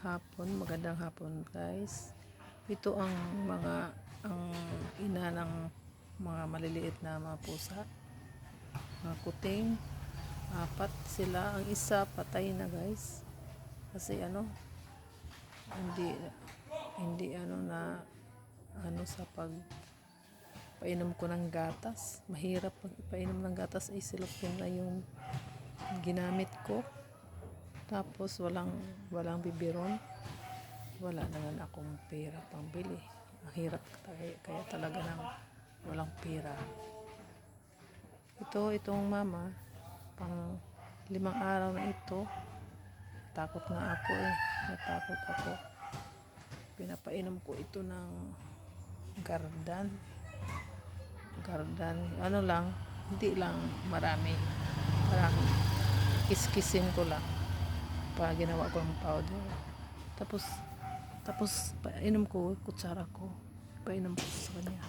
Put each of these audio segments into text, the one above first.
magandang hapon guys. Ito ang ang ina ng mga maliliit na mga pusa, mga kuting. Apat sila, ang isa patay na guys. Kasi hindi na sa pag painom ko ng gatas. Mahirap pag ipainom ng gatas ay silopin na yung ginamit ko. Tapos walang bibiron. Wala naman akong pera pambili. Ang hirap kaya talaga ng walang pera. Itong mama, pang 5 araw na ito. Natakot ako. Pinapainom ko ito ng gardan. Hindi lang marami. Kiskisin ko lang. Ginawa ko ng powder. Tapos painom ko, kutsara ko. Painom ko sa kanya.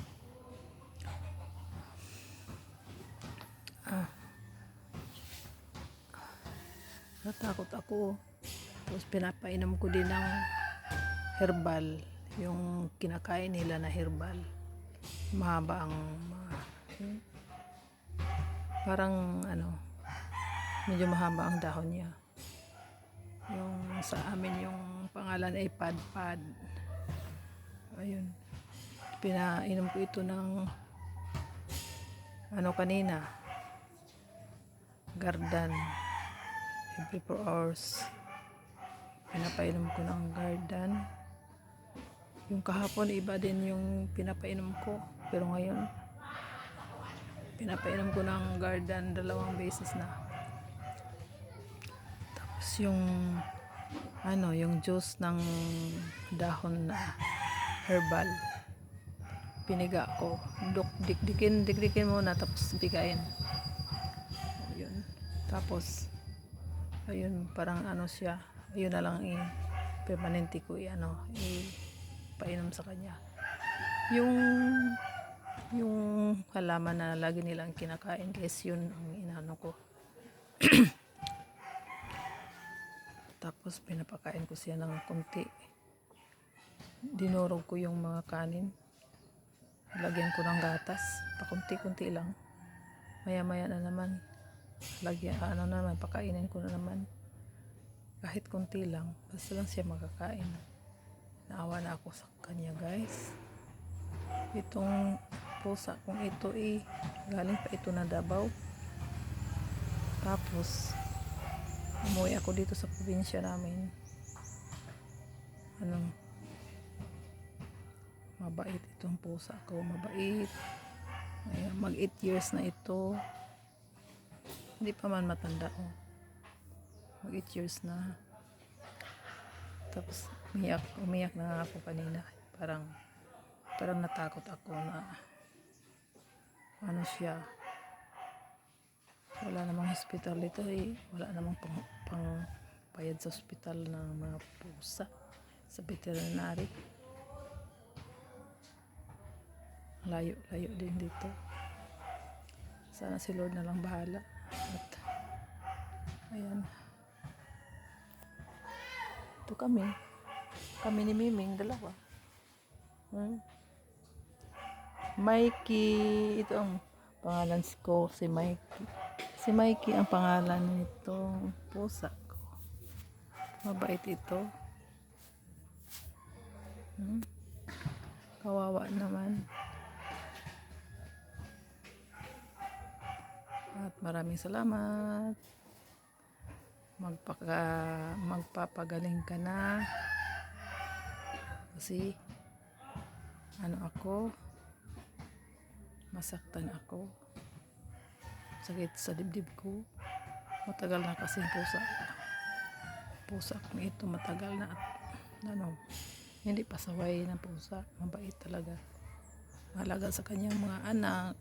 Natakot ako. Tapos pinapainom ko din ng herbal. Yung kinakain nila na herbal. Mahaba ang parang medyo mahaba ang dahon niya. Yung sa amin yung pangalan ay padpad. Ayun. Pinainom ko ito ng kanina. Gardan. Every 4 hours. Pinapainom ko ng gardan. Yung kahapon iba din yung pinapainom ko. Pero ngayon pinapainom ko ng gardan 2 beses na. Yung juice ng dahon na herbal, piniga ko, dikdikin muna, tapos bigayin. Ayun. Tapos ayun, parang siya, ayun na lang permanente ko ipainom sa kanya. Yung halaman na lagi nilang kinakain guys, yun ang inano ko. Tapos pinapakain ko siya ng konti. Dinurog ko yung mga kanin. Lagyan ko ng gatas. Pakunti-kunti lang. Maya-maya na naman. Pakainin ko na naman. Kahit konti lang. Basta lang siya makakain. Naawa na ako sa kanya guys. Itong pusa kung ito galing pa ito na Davao. Tapos umuwi ako dito sa probinsya namin. Mabait itong pusa ko, mabait. Ayan, mag 8 years na ito. Hindi pa man matanda mag 8 years na. Tapos umiyak na nga ako kanina. Parang natakot ako na siya. Wala namang hospital dito wala namang pang bayad sa hospital ng mga pusa sa veterinary. Layo din dito. Sana si Lord na lang bahala. At ayan, ito kami ni Miming, 2. Mikey, ito ang pangalan ko, si Mikey ang pangalan nitong pusa ko. Mabait ito. Kawawa naman. At maraming salamat. Magpapagaling ka na. Kasi masaktan ako. Sakit sa dibdib ko. Matagal na kasi pusa kung ito matagal na at hindi pasaway ng pusa. Mabait talaga. Mahalaga sa kanyang mga anak.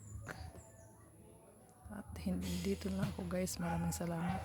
At dito lang ako guys. Maraming salamat.